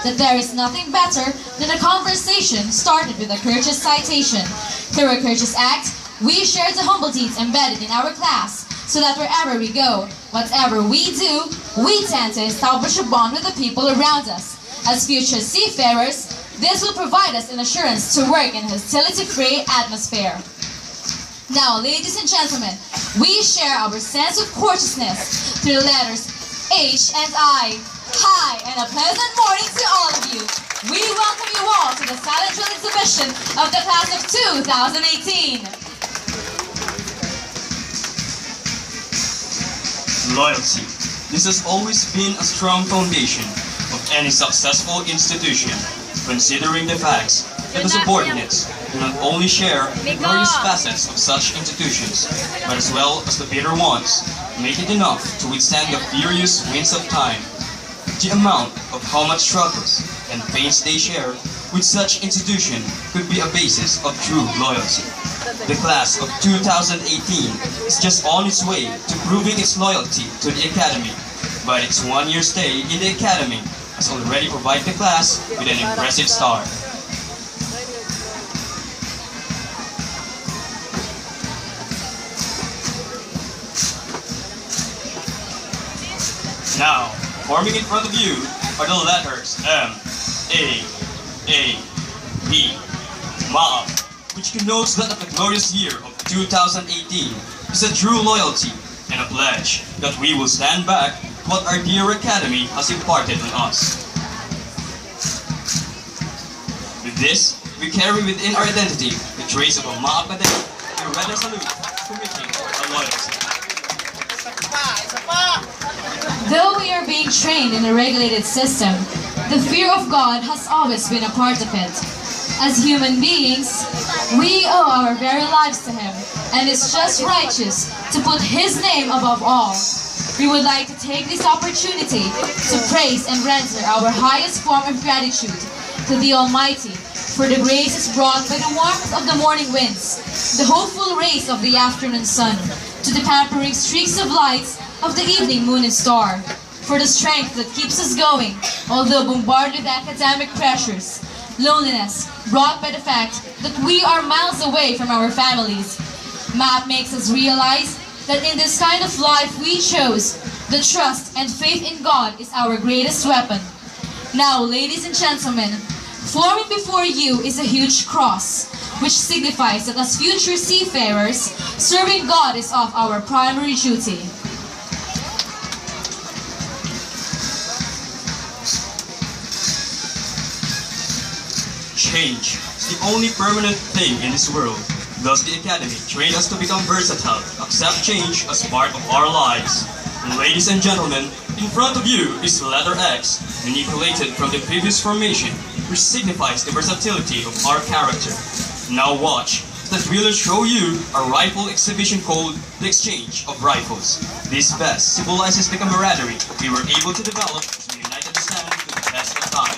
that there is nothing better than a conversation started with a courteous citation. Through a courteous act, we share the humble deeds embedded in our class, so that wherever we go, whatever we do, we tend to establish a bond with the people around us. As future seafarers, this will provide us an assurance to work in a hostility-free atmosphere. Now, ladies and gentlemen, we share our sense of courteousness through the letters H and I. Hi, and a pleasant morning to all of you. We welcome you all to the silent drill exhibition of the class of 2018. Loyalty. This has always been a strong foundation of any successful institution, considering the facts that the subordinates do not only share various facets of such institutions, but as well as the bitter ones, make it enough to withstand the furious winds of time. The amount of how much struggles and pains they share with such institution could be a basis of true loyalty. The class of 2018 is just on its way to proving its loyalty to the Academy, but its one-year stay in the Academy has already provided the class with an impressive start. Now, forming in front of you are the letters M, A, P, MAAP, which connotes that of the glorious year of 2018 is a true loyalty and a pledge that we will stand back to what our dear Academy has imparted on us. With this, we carry within our identity the trace of a MAAP cadet and a red salute committing our loyalty. Though we are being trained in a regulated system, the fear of God has always been a part of it. As human beings, we owe our very lives to Him, and it's just righteous to put His name above all. We would like to take this opportunity to praise and render our highest form of gratitude to the Almighty for the graces brought by the warmth of the morning winds, the hopeful rays of the afternoon sun, to the pampering streaks of lights of the evening moon and star, for the strength that keeps us going, although bombarded with academic pressures, loneliness brought by the fact that we are miles away from our families. MAAP makes us realize that in this kind of life we chose, the trust and faith in God is our greatest weapon. Now, ladies and gentlemen, forming before you is a huge cross, which signifies that as future seafarers, serving God is of our primary duty. Change is the only permanent thing in this world. Thus the Academy trained us to become versatile, accept change as part of our lives. And ladies and gentlemen, in front of you is the letter X, manipulated from the previous formation, which signifies the versatility of our character. Now watch, the drillers show you a rifle exhibition called the exchange of rifles. This best symbolizes the camaraderie we were able to develop as we united the stand to the test of time.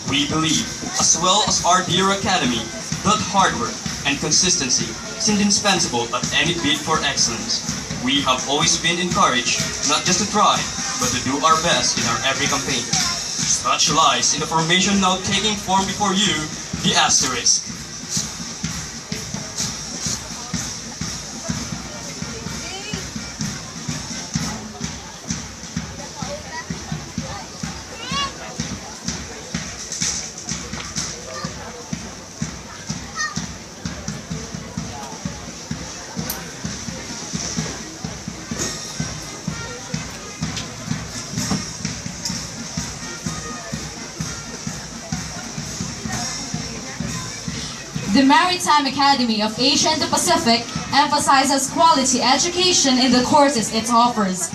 We believe, as well as our dear Academy, that hard work and consistency is indispensable at any bid for excellence. We have always been encouraged not just to try, but to do our best in our every campaign. Such lies in the formation now taking form before you, the asterisk. The Maritime Academy of Asia and the Pacific emphasizes quality education in the courses it offers.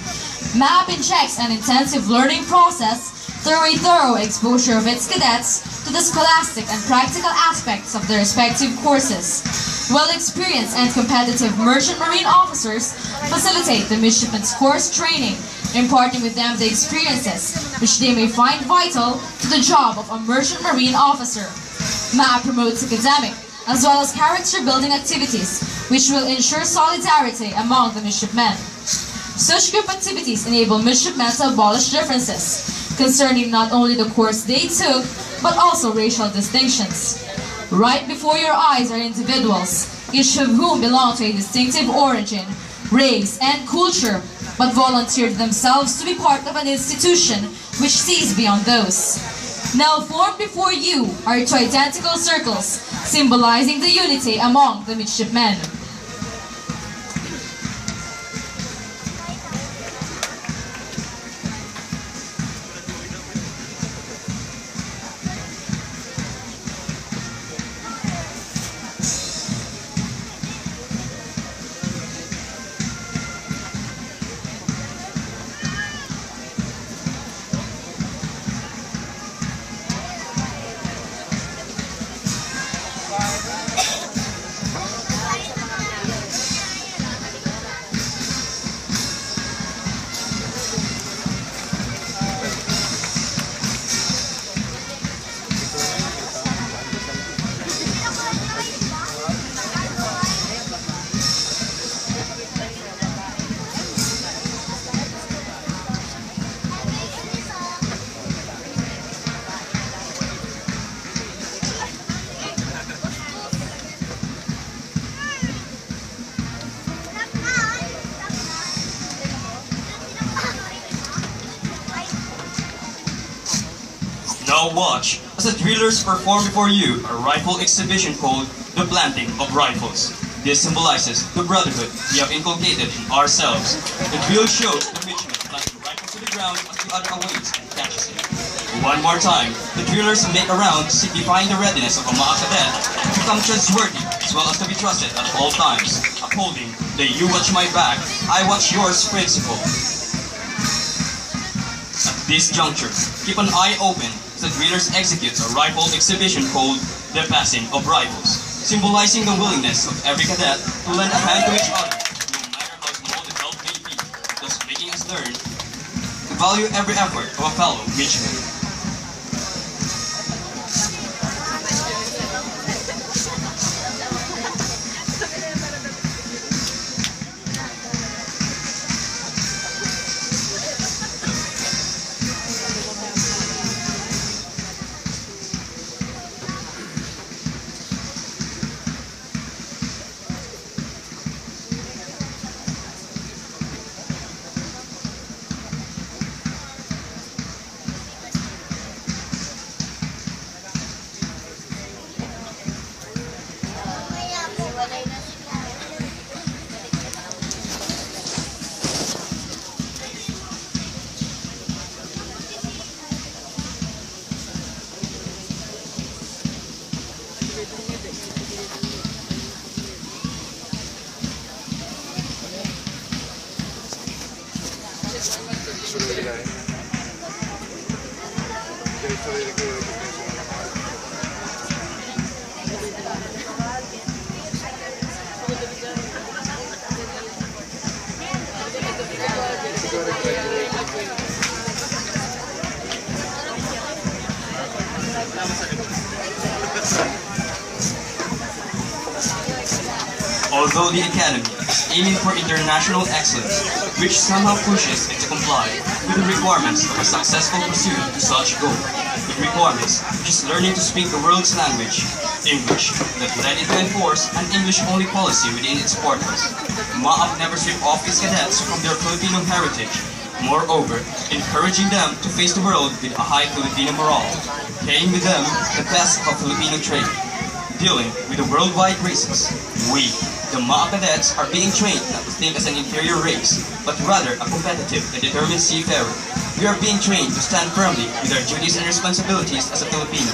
MAAP injects an intensive learning process through a thorough exposure of its cadets to the scholastic and practical aspects of their respective courses. Well-experienced and competitive merchant marine officers facilitate the midshipmen's course training, imparting with them the experiences which they may find vital to the job of a merchant marine officer. MAAP promotes academic as well as character-building activities which will ensure solidarity among the midshipmen. Such group activities enable midshipmen to abolish differences concerning not only the course they took, but also racial distinctions. Right before your eyes are individuals, each of whom belong to a distinctive origin, race, and culture, but volunteered themselves to be part of an institution which sees beyond those. Now formed before you are two identical circles, symbolizing the unity among the midshipmen. Now watch as the drillers perform before you a rifle exhibition called the planting of rifles. This symbolizes the brotherhood we have inculcated in ourselves. The drill shows the midshipmen planting the rifle to the ground as the other awaits and catches it. One more time, the drillers make a round signifying the readiness of a MAAP cadet to become trustworthy as well as to be trusted at all times, upholding the "you watch my back, I watch yours" principle. At this juncture, keep an eye open as the drillers execute a rifle exhibition called the passing of rifles, symbolizing the willingness of every cadet to lend a hand to each other, no matter how small the help may be, thus making us learn to value every effort of a fellow midshipman. Although the Academy is aiming for international excellence, which somehow pushes it to comply with the requirements of a successful pursuit to such goal, with requirements which is learning to speak the world's language, English, that led it to enforce an English-only policy within its borders. MAAP never strip off its cadets from their Filipino heritage, moreover, encouraging them to face the world with a high Filipino morale, carrying with them the best of Filipino training. Dealing with the worldwide races, we, the MAAP cadets, are being trained not to think as an inferior race, but rather a competitive and determined seafarer. We are being trained to stand firmly with our duties and responsibilities as a Filipino.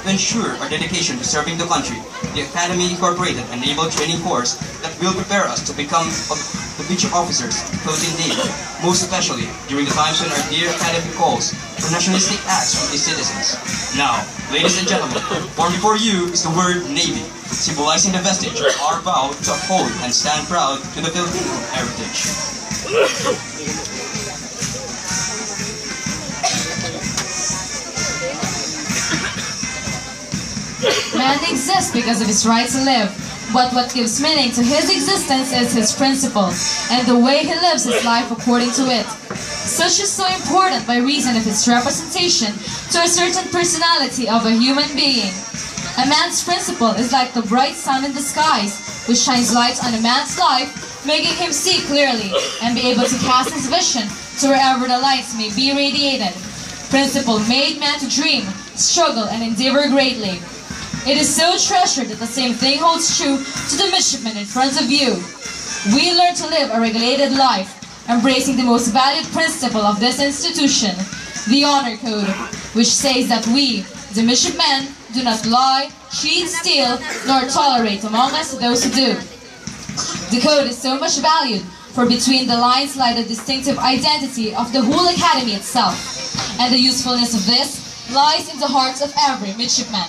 To ensure our dedication to serving the country, the Academy incorporated a naval training course that will prepare us to become the future officers of the Philippine Navy, most especially during the times when our dear Academy calls for nationalistic acts from its citizens. Now, ladies and gentlemen, formed before you is the word Navy, symbolizing the vestige of our vow to uphold and stand proud to the Filipino heritage. Man exists because of his right to live. But what gives meaning to his existence is his principle, and the way he lives his life according to it. Such is so important by reason of its representation to a certain personality of a human being. A man's principle is like the bright sun in the skies, which shines light on a man's life, making him see clearly and be able to cast his vision to wherever the lights may be radiated. Principle made man to dream, struggle, and endeavor greatly. It is so treasured that the same thing holds true to the midshipman in front of you. We learn to live a regulated life, embracing the most valued principle of this institution, the honor code, which says that we, the midshipmen, do not lie, cheat, steal, nor tolerate among us those who do. The code is so much valued, for between the lines lie the distinctive identity of the whole academy itself, and the usefulness of this lies in the hearts of every midshipman.